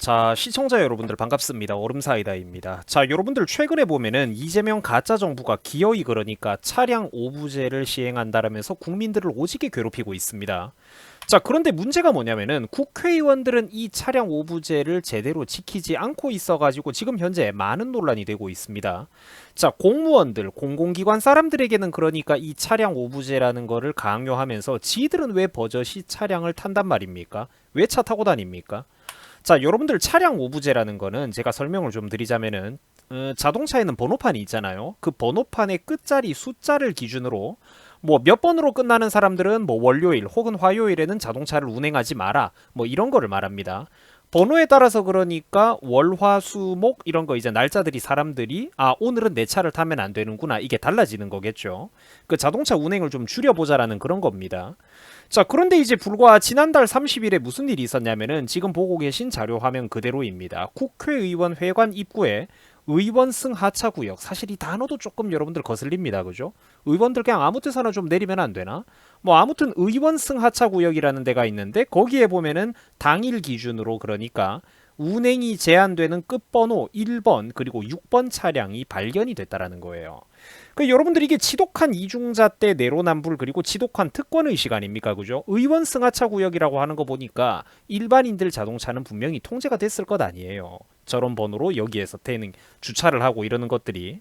자, 시청자 여러분들 반갑습니다. 얼음사이다입니다. 자, 여러분들 최근에 보면은 이재명 가짜 정부가 기어이 그러니까 차량 오부제를 시행한다라면서 국민들을 오지게 괴롭히고 있습니다. 자, 그런데 문제가 뭐냐면은 국회의원들은 이 차량 오부제를 제대로 지키지 않고 있어가지고 지금 현재 많은 논란이 되고 있습니다. 자, 공무원들, 공공기관 사람들에게는 그러니까 이 차량 오부제라는 거를 강요하면서 지들은 왜 버젓이 차량을 탄단 말입니까? 왜 차 타고 다닙니까? 자, 여러분들 차량 오부제라는 거는 제가 설명을 좀 드리자면은 자동차에는 번호판이 있잖아요. 그 번호판의 끝자리 숫자를 기준으로 뭐 몇 번으로 끝나는 사람들은 뭐 월요일 혹은 화요일에는 자동차를 운행하지 마라. 뭐 이런 거를 말합니다. 번호에 따라서 그러니까 월, 화, 수, 목 이런 거 이제 날짜들이 사람들이 오늘은 내 차를 타면 안 되는구나 이게 달라지는 거겠죠. 그 자동차 운행을 좀 줄여보자라는 그런 겁니다. 자, 그런데 이제 불과 지난달 30일에 무슨 일이 있었냐면은 지금 보고 계신 자료 화면 그대로입니다. 국회의원 회관 입구에 의원 승 하차 구역. 사실 이 단어도 조금 여러분들 거슬립니다. 그죠? 의원들 그냥 아무 데서나 좀 내리면 안 되나? 뭐 아무튼 의원 승 하차 구역이라는 데가 있는데 거기에 보면은 당일 기준으로 그러니까 운행이 제한되는 끝번호 1번 그리고 6번 차량이 발견이 됐다라는 거예요. 그 여러분들 이게 지독한 이중자 때 내로남불 그리고 지독한 특권의식 아닙니까? 그죠? 의원 승하차 구역이라고 하는 거 보니까 일반인들 자동차는 분명히 통제가 됐을 것 아니에요. 저런 번호로 여기에서 주차를 하고 이러는 것들이.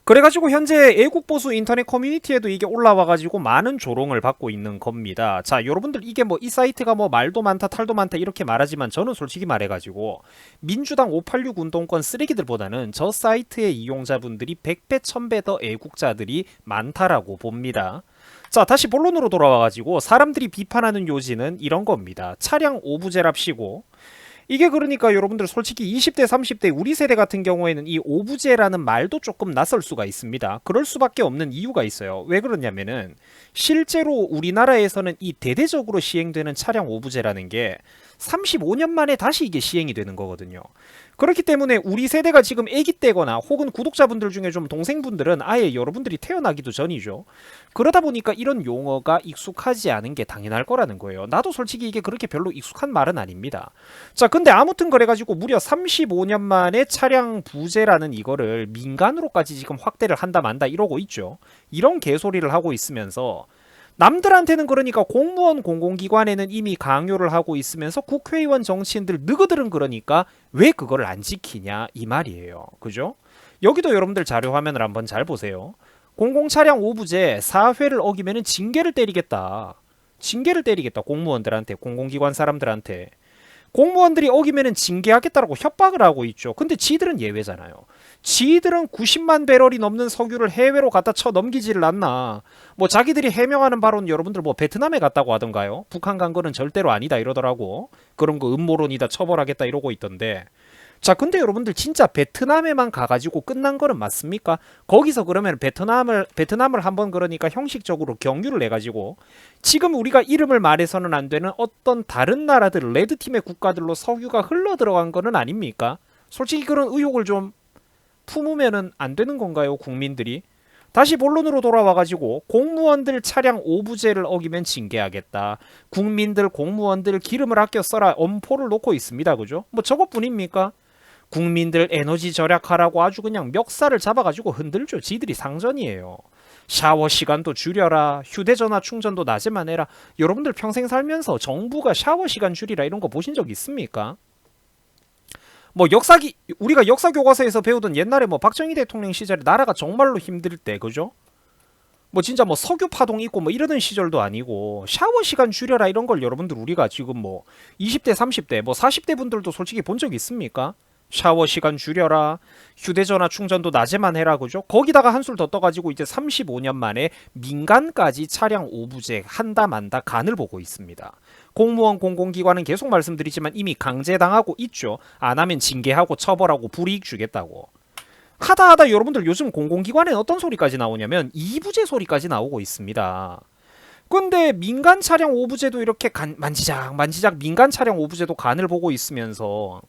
그래가지고 현재 애국보수 인터넷 커뮤니티에도 이게 올라와가지고 많은 조롱을 받고 있는 겁니다. 자, 여러분들 이게 뭐 이 사이트가 뭐 말도 많다 탈도 많다 이렇게 말하지만 저는 솔직히 말해가지고 민주당 586 운동권 쓰레기들보다는 저 사이트의 이용자분들이 100배 1000배 더 애국자들이 많다라고 봅니다. 자, 다시 본론으로 돌아와가지고 사람들이 비판하는 요지는 이런 겁니다. 차량 오부제랍시고 이게 그러니까 여러분들 솔직히 20대 30대 우리 세대 같은 경우에는 이 오부제라는 말도 조금 낯설 수가 있습니다. 그럴 수밖에 없는 이유가 있어요. 왜 그러냐면은 실제로 우리나라에서는 이 대대적으로 시행되는 차량 오부제라는 게 35년 만에 다시 이게 시행이 되는 거거든요. 그렇기 때문에 우리 세대가 지금 아기 때거나 혹은 구독자분들 중에 좀 동생분들은 아예 여러분들이 태어나기도 전이죠. 그러다 보니까 이런 용어가 익숙하지 않은 게 당연할 거라는 거예요. 나도 솔직히 이게 그렇게 별로 익숙한 말은 아닙니다. 자, 근데 아무튼 그래가지고 무려 35년 만에 차량 부제라는 이거를 민간으로까지 지금 확대를 한다 만다 이러고 있죠. 이런 개소리를 하고 있으면서 남들한테는 그러니까 공무원 공공기관에는 이미 강요를 하고 있으면서 국회의원 정치인들 너희들은 그러니까 왜 그걸 안 지키냐 이 말이에요. 그죠? 여기도 여러분들 자료 화면을 한번 잘 보세요. 공공차량 오부제 4회를 어기면은 징계를 때리겠다. 징계를 때리겠다. 공무원들한테, 공공기관 사람들한테. 공무원들이 어기면은 징계하겠다라고 협박을 하고 있죠. 근데 지들은 예외잖아요. 지들은 90만 배럴이 넘는 석유를 해외로 갖다 쳐 넘기지를 않나. 뭐 자기들이 해명하는 바로는 여러분들 뭐 베트남에 갔다고 하던가요? 북한 간 거는 절대로 아니다 이러더라고. 그런 거 음모론이다 처벌하겠다 이러고 있던데. 자, 근데 여러분들 진짜 베트남에만 가가지고 끝난 거는 맞습니까? 거기서 그러면 베트남을 한번 그러니까 형식적으로 경유를 내가지고 지금 우리가 이름을 말해서는 안 되는 어떤 다른 나라들 레드팀의 국가들로 석유가 흘러 들어간 거는 아닙니까? 솔직히 그런 의혹을 좀 품으면은 안 되는 건가요, 국민들이? 다시 본론으로 돌아와가지고 공무원들 차량 오부제를 어기면 징계하겠다. 국민들 공무원들 기름을 아껴 써라 엄포를 놓고 있습니다, 그죠? 뭐 저것뿐입니까? 국민들 에너지 절약하라고 아주 그냥 멱살을 잡아가지고 흔들죠. 지들이 상전이에요. 샤워 시간도 줄여라. 휴대전화 충전도 낮에만 해라. 여러분들 평생 살면서 정부가 샤워 시간 줄이라 이런 거 보신 적 있습니까? 뭐 우리가 역사 교과서에서 배우던 옛날에 뭐 박정희 대통령 시절에 나라가 정말로 힘들 때 그죠? 뭐 진짜 뭐 석유 파동 있고 뭐 이러던 시절도 아니고 샤워 시간 줄여라 이런 걸 여러분들 우리가 지금 뭐 20대 30대 뭐 40대 분들도 솔직히 본 적 있습니까? 샤워 시간 줄여라. 휴대전화 충전도 낮에만 해라. 그죠? 거기다가 한술 더 떠가지고 이제 35년 만에 민간까지 차량 오부제 한다 만다 간을 보고 있습니다. 공무원 공공기관은 계속 말씀드리지만 이미 강제당하고 있죠. 안 하면 징계하고 처벌하고 불이익 주겠다고. 하다 여러분들 요즘 공공기관엔 어떤 소리까지 나오냐면 이부제 소리까지 나오고 있습니다. 근데 민간 차량 오부제도 이렇게 만지작 민간 차량 오부제도 간을 보고 있으면서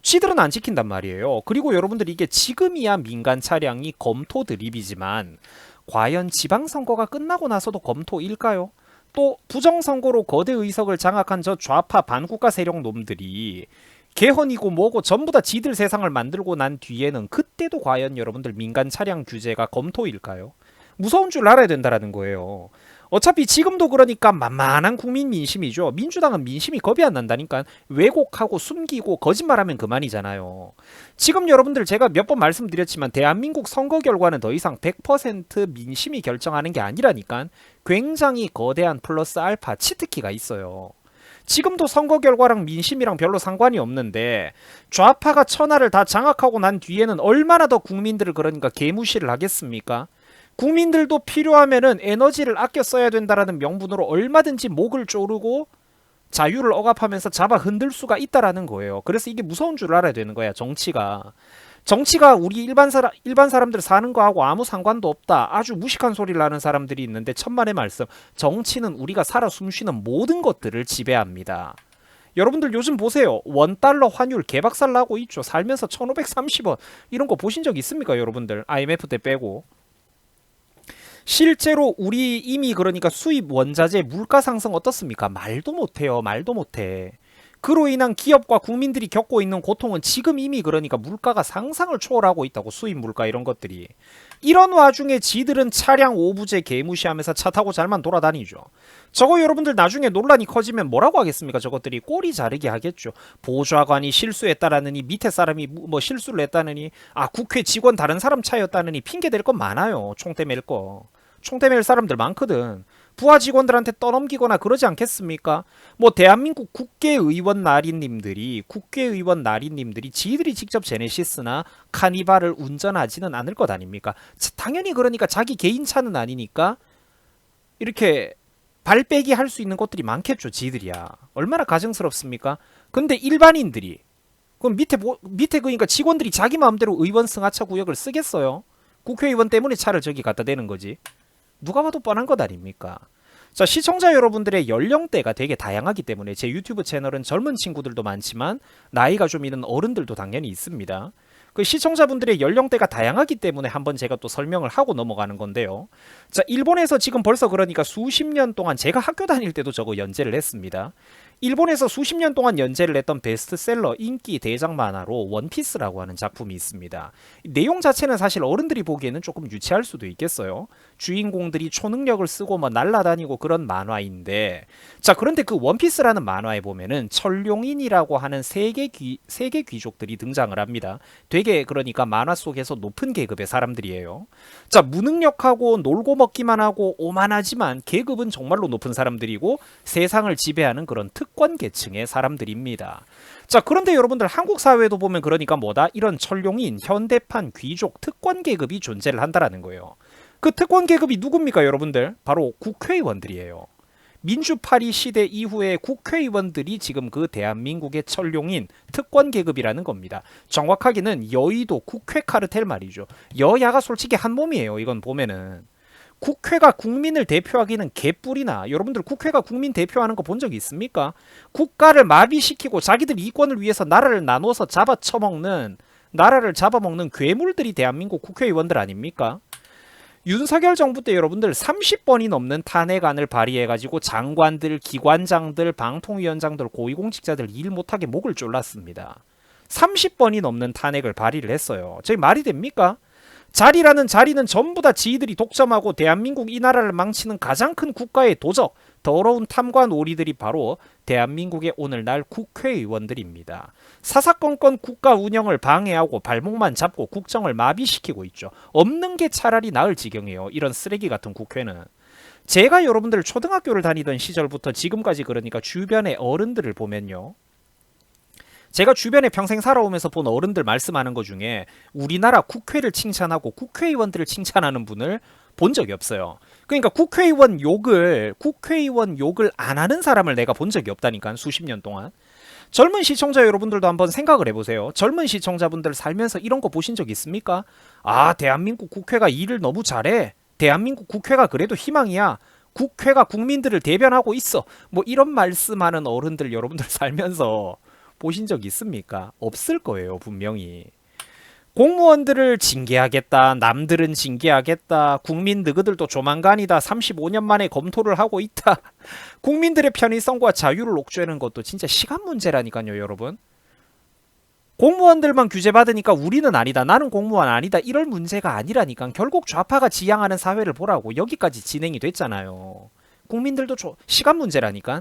지들은 안 지킨단 말이에요. 그리고 여러분들 이게 지금이야 민간 차량이 검토 드립이지만 과연 지방선거가 끝나고 나서도 검토일까요? 또 부정선거로 거대 의석을 장악한 저 좌파 반국가 세력 놈들이 개헌이고 뭐고 전부 다 지들 세상을 만들고 난 뒤에는 그때도 과연 여러분들 민간 차량 규제가 검토일까요? 무서운 줄 알아야 된다라는 거예요. 어차피 지금도 그러니까 만만한 국민 민심이죠. 민주당은 민심이 겁이 안 난다니까. 왜곡하고 숨기고 거짓말하면 그만이잖아요. 지금 여러분들 제가 몇 번 말씀드렸지만 대한민국 선거 결과는 더 이상 100% 민심이 결정하는 게 아니라니까. 굉장히 거대한 플러스 알파 치트키가 있어요. 지금도 선거 결과랑 민심이랑 별로 상관이 없는데 좌파가 천하를 다 장악하고 난 뒤에는 얼마나 더 국민들을 그러니까 개무시를 하겠습니까? 국민들도 필요하면은 에너지를 아껴 써야 된다라는 명분으로 얼마든지 목을 조르고 자유를 억압하면서 잡아 흔들 수가 있다라는 거예요. 그래서 이게 무서운 줄 알아야 되는 거야. 정치가 우리 일반 사람들 사는 거하고 아무 상관도 없다. 아주 무식한 소리를 하는 사람들이 있는데 천만의 말씀. 정치는 우리가 살아 숨쉬는 모든 것들을 지배합니다. 여러분들 요즘 보세요. 원달러 환율 개박살 나고 있죠. 살면서 1530원 이런 거 보신 적 있습니까 여러분들? IMF 때 빼고. 실제로 우리 이미 그러니까 수입 원자재 물가 상승 어떻습니까? 말도 못해요. 말도 못해. 그로 인한 기업과 국민들이 겪고 있는 고통은 지금 이미 그러니까 물가가 상상을 초월하고 있다고. 수입 물가 이런 것들이. 이런 와중에 지들은 차량 오부제 개무시하면서 차 타고 잘만 돌아다니죠. 저거 여러분들 나중에 논란이 커지면 뭐라고 하겠습니까? 저것들이 꼬리 자르게 하겠죠. 보좌관이 실수했다라느니 밑에 사람이 뭐 실수를 했다느니 국회 직원 다른 사람 차였다느니 핑계 댈 건 많아요. 총대 맬 거. 총대 맬 사람들 많거든. 부하 직원들한테 떠넘기거나 그러지 않겠습니까? 뭐 대한민국 국회의원 나리님들이 지들이 직접 제네시스나 카니발을 운전하지는 않을 것 아닙니까? 당연히 그러니까 자기 개인 차는 아니니까 이렇게 발빼기 할 수 있는 것들이 많겠죠. 지들이야. 얼마나 가증스럽습니까? 근데 일반인들이 그럼 밑에 그러니까 직원들이 자기 마음대로 의원 승하차 구역을 쓰겠어요? 국회의원 때문에 차를 저기 갖다 대는 거지. 누가 봐도 뻔한 것 아닙니까? 자, 시청자 여러분들의 연령대가 되게 다양하기 때문에 제 유튜브 채널은 젊은 친구들도 많지만 나이가 좀 있는 어른들도 당연히 있습니다. 그 시청자분들의 연령대가 다양하기 때문에 한번 제가 또 설명을 하고 넘어가는 건데요. 자, 일본에서 지금 벌써 그러니까 수십 년 동안 제가 학교 다닐 때도 저거 연재를 했습니다. 일본에서 수십 년 동안 연재를 했던 베스트셀러 인기 대작 만화로 원피스라고 하는 작품이 있습니다. 내용 자체는 사실 어른들이 보기에는 조금 유치할 수도 있겠어요. 주인공들이 초능력을 쓰고 뭐 날아다니고 그런 만화인데, 자, 그런데 그 원피스라는 만화에 보면은 천룡인이라고 하는 세계 귀족들이 등장을 합니다. 되게 그러니까 만화 속에서 높은 계급의 사람들이에요. 자, 무능력하고 놀고 먹기만 하고 오만하지만 계급은 정말로 높은 사람들이고 세상을 지배하는 그런 특권 계층의 사람들입니다. 자, 그런데 여러분들 한국 사회에도 보면 그러니까 뭐다? 이런 천룡인, 현대판 귀족, 특권 계급이 존재를 한다라는 거예요. 그 특권 계급이 누굽니까 여러분들? 바로 국회의원들이에요. 민주파리 시대 이후에 국회의원들이 지금 그 대한민국의 천룡인 특권 계급이라는 겁니다. 정확하게는 여의도 국회 카르텔 말이죠. 여야가 솔직히 한 몸이에요. 이건 보면은. 국회가 국민을 대표하기는 개뿔이나. 여러분들 국회가 국민 대표하는 거 본 적 있습니까? 국가를 마비시키고 자기들 이권을 위해서 나라를 잡아먹는 괴물들이 대한민국 국회의원들 아닙니까? 윤석열 정부 때 여러분들 30번이 넘는 탄핵안을 발의해가지고 장관들, 기관장들, 방통위원장들, 고위공직자들 일 못하게 목을 졸랐습니다. 30번이 넘는 탄핵을 발의를 했어요. 저게 말이 됩니까? 자리라는 자리는 전부 다 지들이 독점하고 대한민국 이 나라를 망치는 가장 큰 국가의 도적, 더러운 탐관 오리들이 바로 대한민국의 오늘날 국회의원들입니다. 사사건건 국가 운영을 방해하고 발목만 잡고 국정을 마비시키고 있죠. 없는 게 차라리 나을 지경이에요. 이런 쓰레기 같은 국회는. 제가 여러분들 초등학교를 다니던 시절부터 지금까지 그러니까 주변의 어른들을 보면요. 제가 주변에 평생 살아오면서 본 어른들 말씀하는 것 중에 우리나라 국회를 칭찬하고 국회의원들을 칭찬하는 분을 본 적이 없어요. 그러니까 국회의원 욕을 안 하는 사람을 내가 본 적이 없다니까. 수십 년 동안. 젊은 시청자 여러분들도 한번 생각을 해보세요. 젊은 시청자분들 살면서 이런 거 보신 적 있습니까? 대한민국 국회가 일을 너무 잘해. 대한민국 국회가 그래도 희망이야. 국회가 국민들을 대변하고 있어. 뭐 이런 말씀하는 어른들 여러분들 살면서 보신 적 있습니까? 없을 거예요, 분명히. 공무원들을 징계하겠다, 남들은 징계하겠다, 국민 너희들도 조만간이다, 35년 만에 검토를 하고 있다. 국민들의 편의성과 자유를 옥죄는 것도 진짜 시간 문제라니까요, 여러분. 공무원들만 규제받으니까 우리는 아니다, 나는 공무원 아니다, 이럴 문제가 아니라니까. 결국 좌파가 지향하는 사회를 보라고 여기까지 진행이 됐잖아요. 국민들도 시간 문제라니까.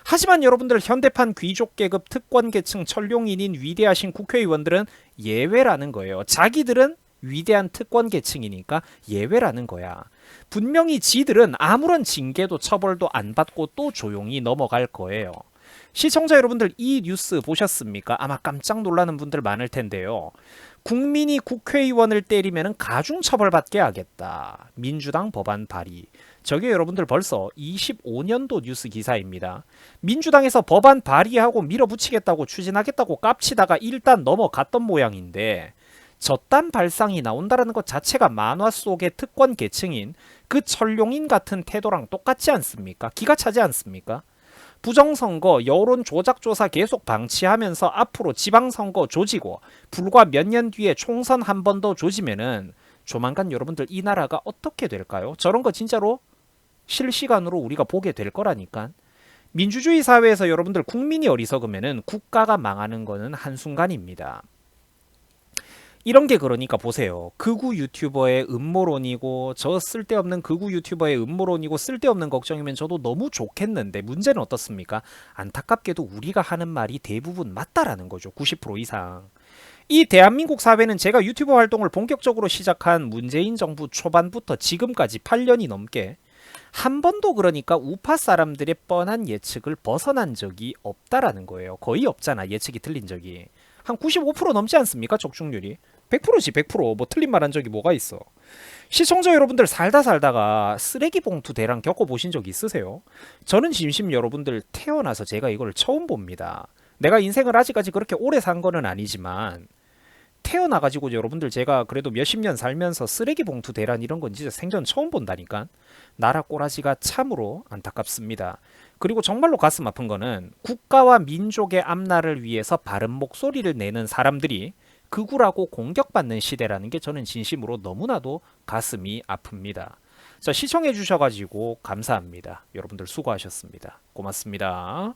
하지만 여러분들, 현대판 귀족계급 특권계층 천룡인인 위대하신 국회의원들은 예외라는 거예요. 자기들은 위대한 특권계층이니까 예외라는 거야. 분명히 지들은 아무런 징계도 처벌도 안 받고 또 조용히 넘어갈 거예요. 시청자 여러분들, 이 뉴스 보셨습니까? 아마 깜짝 놀라는 분들 많을 텐데요. 국민이 국회의원을 때리면 가중처벌받게 하겠다. 민주당 법안 발의. 저게 여러분들 벌써 25년도 뉴스 기사입니다. 민주당에서 법안 발의하고 밀어붙이겠다고 추진하겠다고 깝치다가 일단 넘어갔던 모양인데, 저딴 발상이 나온다는 것 자체가 만화 속의 특권 계층인 그 천룡인 같은 태도랑 똑같지 않습니까? 기가 차지 않습니까? 부정선거, 여론 조작조사 계속 방치하면서 앞으로 지방선거 조지고 불과 몇 년 뒤에 총선 한 번 더 조지면은 조만간 여러분들 이 나라가 어떻게 될까요? 저런 거 진짜로 실시간으로 우리가 보게 될 거라니까. 민주주의 사회에서 여러분들 국민이 어리석으면은 국가가 망하는 거는 한순간입니다. 이런 게 그러니까 보세요. 극우 유튜버의 음모론이고 저 쓸데없는 극우 유튜버의 음모론이고 쓸데없는 걱정이면 저도 너무 좋겠는데, 문제는 어떻습니까? 안타깝게도 우리가 하는 말이 대부분 맞다라는 거죠. 90% 이상. 이 대한민국 사회는 제가 유튜버 활동을 본격적으로 시작한 문재인 정부 초반부터 지금까지 8년이 넘게 한 번도 그러니까 우파 사람들의 뻔한 예측을 벗어난 적이 없다라는 거예요. 거의 없잖아, 예측이 틀린 적이. 한 95% 넘지 않습니까? 적중률이. 100%지 100%. 뭐 틀린 말 한 적이 뭐가 있어. 시청자 여러분들, 살다가 쓰레기 봉투 대란 겪어보신 적 있으세요? 저는 진심 여러분들, 태어나서 제가 이걸 처음 봅니다. 내가 인생을 아직까지 그렇게 오래 산 거는 아니지만 태어나가지고 여러분들, 제가 그래도 몇십 년 살면서 쓰레기 봉투 대란 이런 건 진짜 생전 처음 본다니까. 나라 꼬라지가 참으로 안타깝습니다. 그리고 정말로 가슴 아픈 거는 국가와 민족의 앞날을 위해서 바른 목소리를 내는 사람들이 극우라고 공격받는 시대라는 게 저는 진심으로 너무나도 가슴이 아픕니다. 자, 시청해 주셔가지고 감사합니다. 여러분들 수고하셨습니다. 고맙습니다.